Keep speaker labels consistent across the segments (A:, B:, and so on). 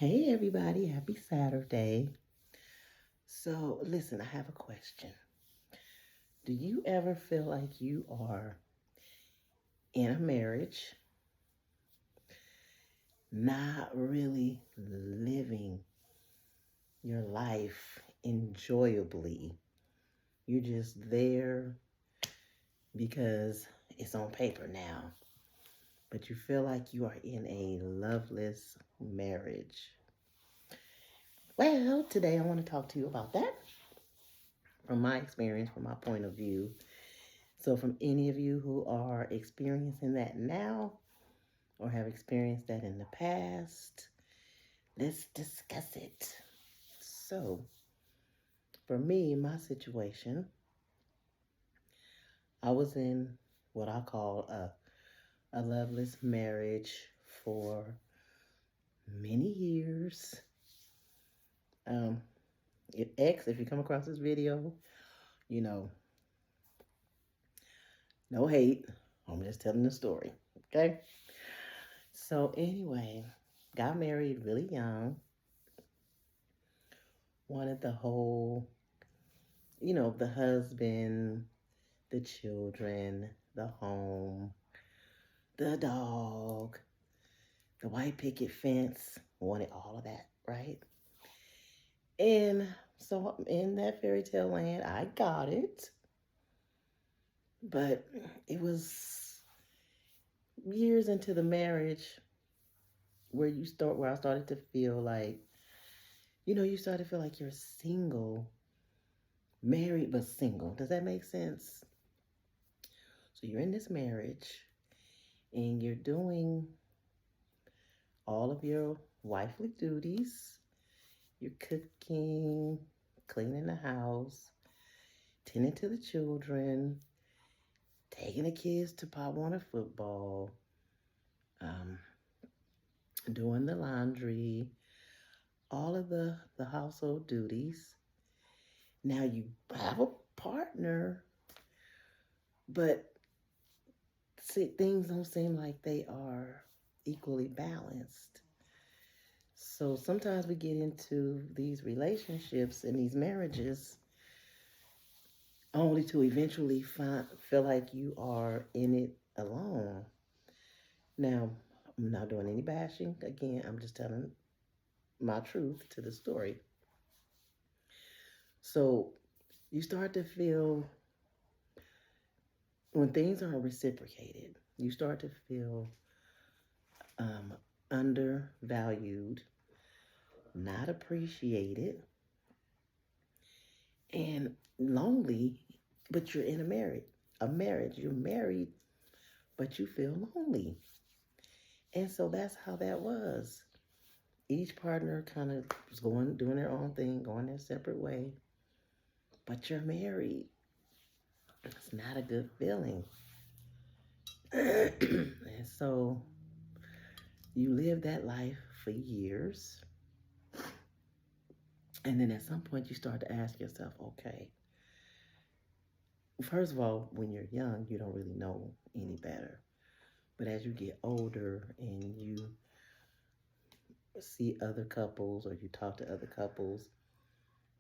A: Hey everybody, happy Saturday. So, listen, I have a question. Do you ever feel like you are in a marriage, not really living your life enjoyably? You're just there because it's on paper now, but you feel like you are in a loveless marriage. Well, today I want to talk to you about that from my experience, from my point of view. So, from any of you who are experiencing that now or have experienced that in the past, let's discuss it. So, for me, my situation, I was in what I call a loveless marriage for many years. Um, if you come across this video, you know, no hate. I'm just telling the story. Okay. So, anyway, got married really young. Wanted the whole, the husband, the children, the home, the dog, the white picket fence. Wanted all of that, right? And so in that fairy tale land, I got it. But it was years into the marriage where I started to feel like, you start to feel like you're single, married but single. Does that make sense? So you're in this marriage and you're doing all of your wifely duties. You're cooking, cleaning the house, tending to the children, taking the kids to Pop Warner football, um, doing the laundry, all of the household duties. Now you have a partner, but things don't seem like they are equally balanced. So sometimes we get into these relationships and these marriages only to eventually feel like you are in it alone. Now, I'm not doing any bashing. Again, I'm just telling my truth to the story. So you start to feel when things aren't reciprocated, you start to feel um, undervalued, not appreciated, and lonely, but you're in a marriage. You're married, but you feel lonely. And so that's how that was. Each partner kind of was doing their own thing, going their separate way, but you're married. It's not a good feeling. And so you live that life for years. And then at some point, you start to ask yourself, okay, first of all, when you're young, you don't really know any better. But as you get older and you see other couples or you talk to other couples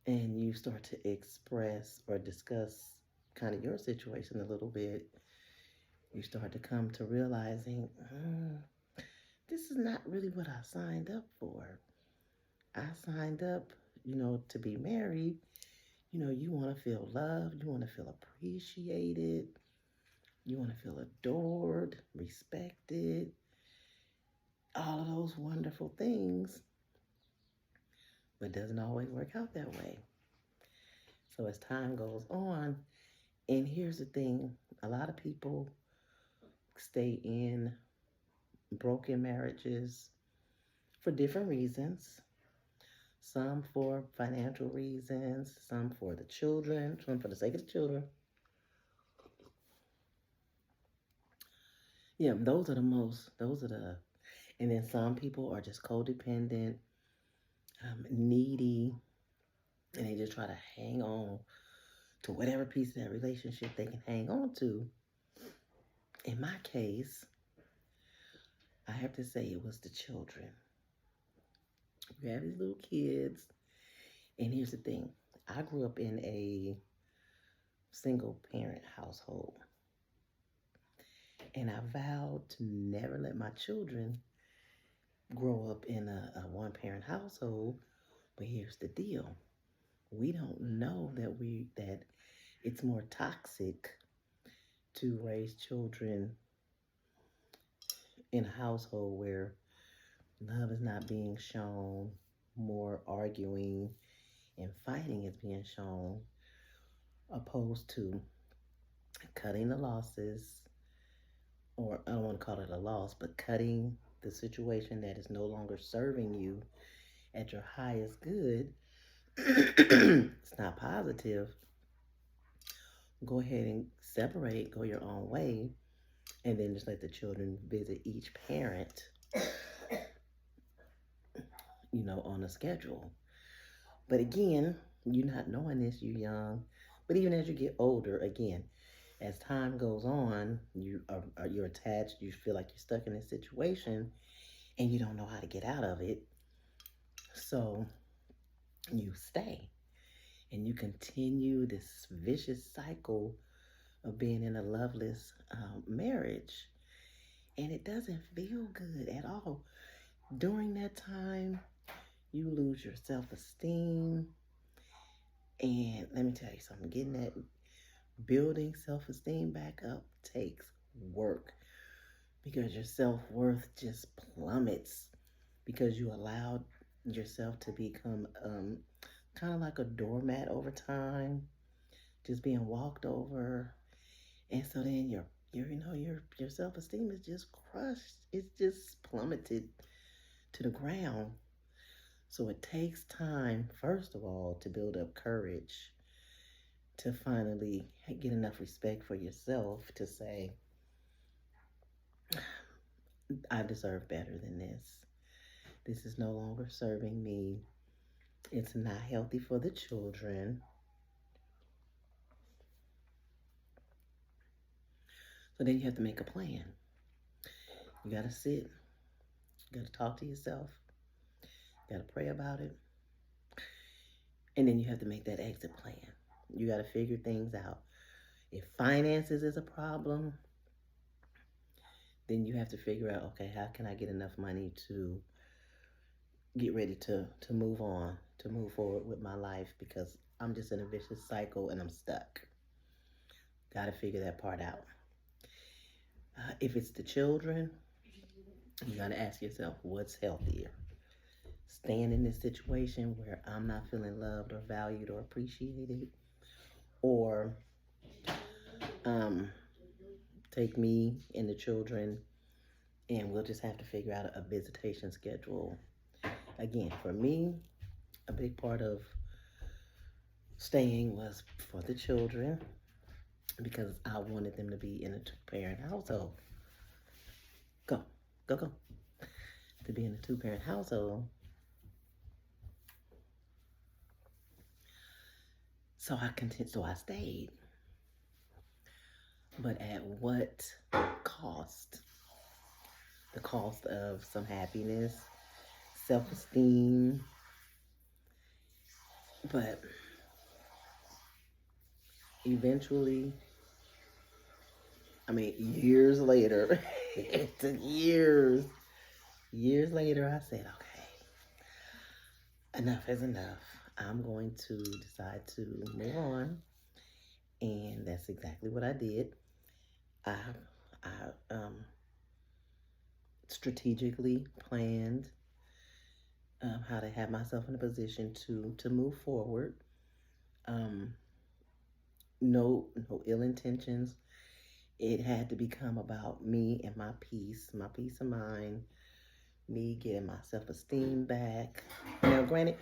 A: and you start to express or discuss kind of your situation a little bit, you start to come to realizing, this is not really what I signed up for. I signed up, to be married. You want to feel loved, you want to feel appreciated, you want to feel adored, respected, all of those wonderful things, but it doesn't always work out that way. So as time goes on, and here's the thing, a lot of people stay in broken marriages for different reasons. Some for financial reasons, some for the children, some for the sake of the children. Yeah, and then some people are just codependent, needy, and they just try to hang on to whatever piece of that relationship they can hang on to. In my case, I have to say it was the children. We have these little kids. And here's the thing, I grew up in a single parent household. And I vowed to never let my children grow up in a one parent household. But here's the deal. We don't know that it's more toxic to raise children in a household where love is not being shown, more arguing and fighting is being shown, opposed to cutting the losses, or I don't want to call it a loss, but cutting the situation that is no longer serving you at your highest good. It's not positive. Go ahead and separate, go your own way, and then just let the children visit each parent, on a schedule. But again, you're not knowing this, you're young. But even as you get older, again, as time goes on, you're attached, you feel like you're stuck in this situation and you don't know how to get out of it. So you stay and you continue this vicious cycle of being in a loveless marriage. And it doesn't feel good at all. During that time, you lose your self esteem. And let me tell you something, building self esteem back up takes work because your self worth just plummets because you allowed yourself to become kind of like a doormat over time, just being walked over. And so then your self esteem is just crushed. It's just plummeted to the ground. So it takes time, first of all, to build up courage to finally get enough respect for yourself to say, I deserve better than this. This is no longer serving me. It's not healthy for the children. So then you have to make a plan. You got to sit. You got to talk to yourself. You got to pray about it. And then you have to make that exit plan. You got to figure things out. If finances is a problem, then you have to figure out, okay, how can I get enough money to get ready to move on, to move forward with my life, because I'm just in a vicious cycle and I'm stuck. Got to figure that part out. If it's the children, you got to ask yourself, what's healthier? Staying in this situation where I'm not feeling loved or valued or appreciated, or take me and the children and we'll just have to figure out a visitation schedule. Again, for me, a big part of staying was for the children because I wanted them to be in a two-parent household. Go. To be in a two-parent household. So I stayed. But at what cost? The cost of some happiness, self-esteem. But eventually, years later, it took years later, I said, okay, enough is enough. I'm going to decide to move on. And that's exactly what I did. I strategically planned how to have myself in a position to move forward. No ill intentions. It had to become about me and my peace of mind, me getting my self-esteem back. Now, granted,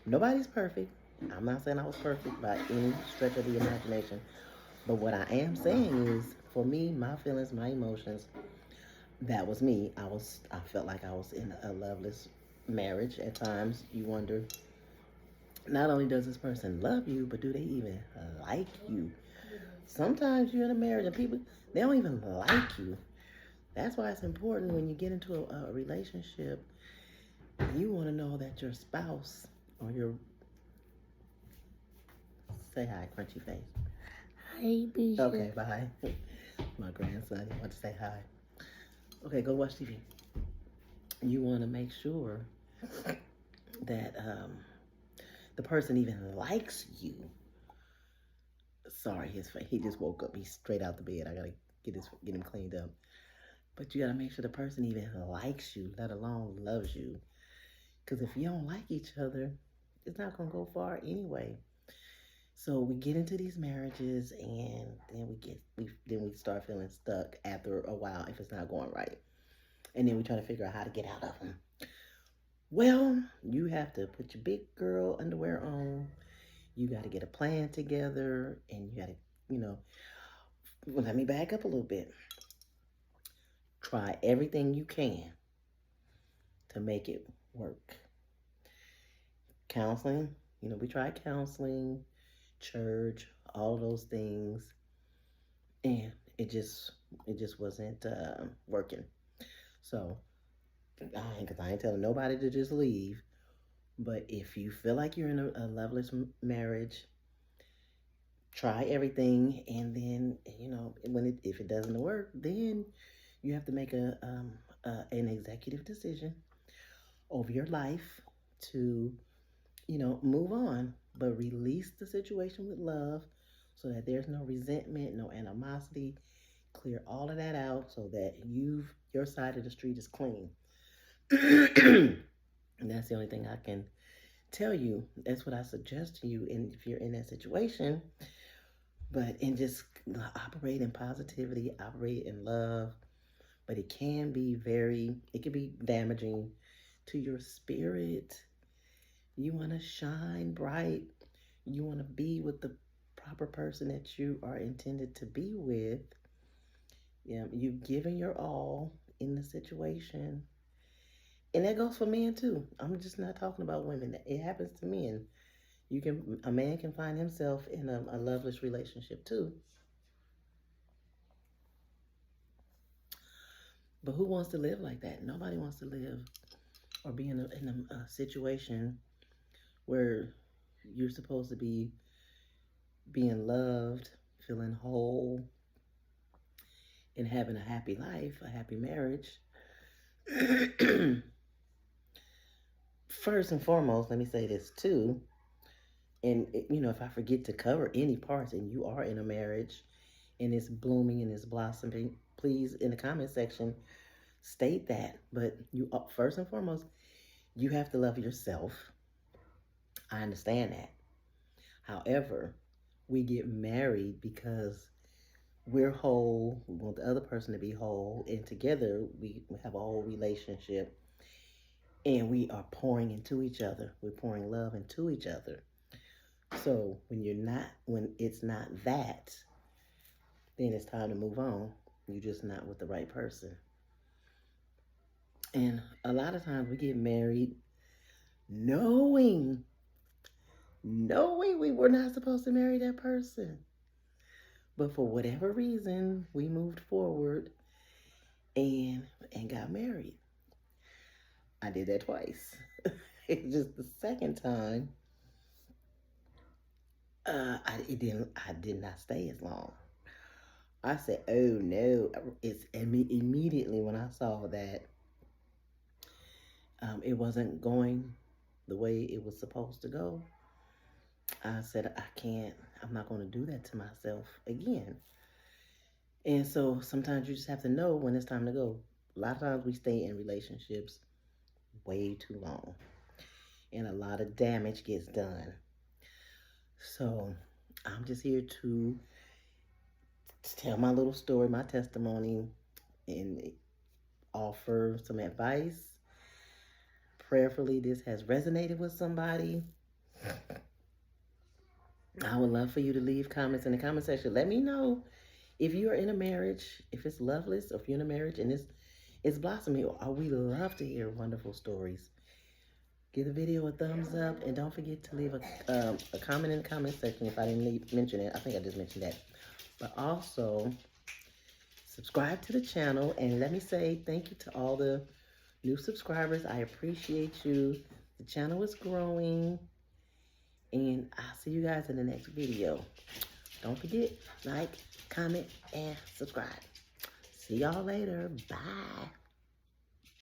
A: nobody's perfect. I'm not saying I was perfect by any stretch of the imagination. But what I am saying is, for me, my feelings, my emotions, that was me. I felt like I was in a loveless marriage. At times, you wonder, not only does this person love you, but do they even like you? Sometimes you're in a marriage and people, they don't even like you. That's why it's important when you get into a relationship You want to know that your spouse or your, say hi, crunchy face.
B: Hi, Bishop.
A: Okay, bye. My grandson, he wants to say hi. Okay, go watch TV. You want to make sure that the person even likes you. Sorry, his face. He just woke up. He's straight out the bed. I gotta get him cleaned up. But you gotta make sure the person even likes you, let alone loves you. Because if you don't like each other, it's not gonna go far anyway. So we get into these marriages, and then we start feeling stuck after a while if it's not going right, and then we try to figure out how to get out of them. Well, you have to put your big girl underwear on. You got to get a plan together, and you got to, you know, well, let me back up a little bit. Try everything you can to make it work. Counseling, we tried counseling, church, all of those things, and it just wasn't working. So, because I ain't telling nobody to just leave, but if you feel like you're in a loveless marriage, try everything, and then if it doesn't work, then you have to make an executive decision over your life to move on, but release the situation with love so that there's no resentment, no animosity. Clear all of that out so that your side of the street is clean. And that's the only thing I can tell you. That's what I suggest to you. And if you're in that situation, but and just operate in positivity, operate in love. But it can be damaging to your spirit. You want to shine bright. You want to be with the proper person that you are intended to be with. Yeah, you've given your all in the situation. And that goes for men too. I'm just not talking about women. It happens to men. A man can find himself in a loveless relationship too. But who wants to live like that? Nobody wants to live or be in a situation where you're supposed to be being loved, feeling whole, and having a happy life, a happy marriage. First and foremost, let me say this too. And if I forget to cover any parts, and you are in a marriage, and it's blooming and it's blossoming, please in the comment section state that. But first and foremost, you have to love yourself. I understand that. However, we get married because we're whole. We want the other person to be whole, and together we have a whole relationship, and we are pouring into each other. We're pouring love into each other. So when it's not that, then it's time to move on. You're just not with the right person. And a lot of times we get married knowing we were not supposed to marry that person. But for whatever reason, we moved forward and got married. I did that twice. It's just the second time, I did not stay as long. I said, "Oh no!" It's immediately when I saw that it wasn't going the way it was supposed to go. I said, "I can't. I'm not going to do that to myself again." And so sometimes you just have to know when it's time to go. A lot of times we stay in relationships way too long, and a lot of damage gets done. So I'm just here to tell my little story, my testimony, and offer some advice. Prayerfully, this has resonated with somebody. I would love for you to leave comments in the comment section. Let me know if you are in a marriage, if it's loveless, or if you're in a marriage and it's blossoming. We love to hear wonderful stories. Give the video a thumbs up, and don't forget to leave a comment in the comment section if I didn't mention it. I think I just mentioned that. But also, subscribe to the channel, and let me say thank you to all the new subscribers. I appreciate you. The channel is growing. And I'll see you guys in the next video. Don't forget, like, comment, and subscribe. See y'all later. Bye.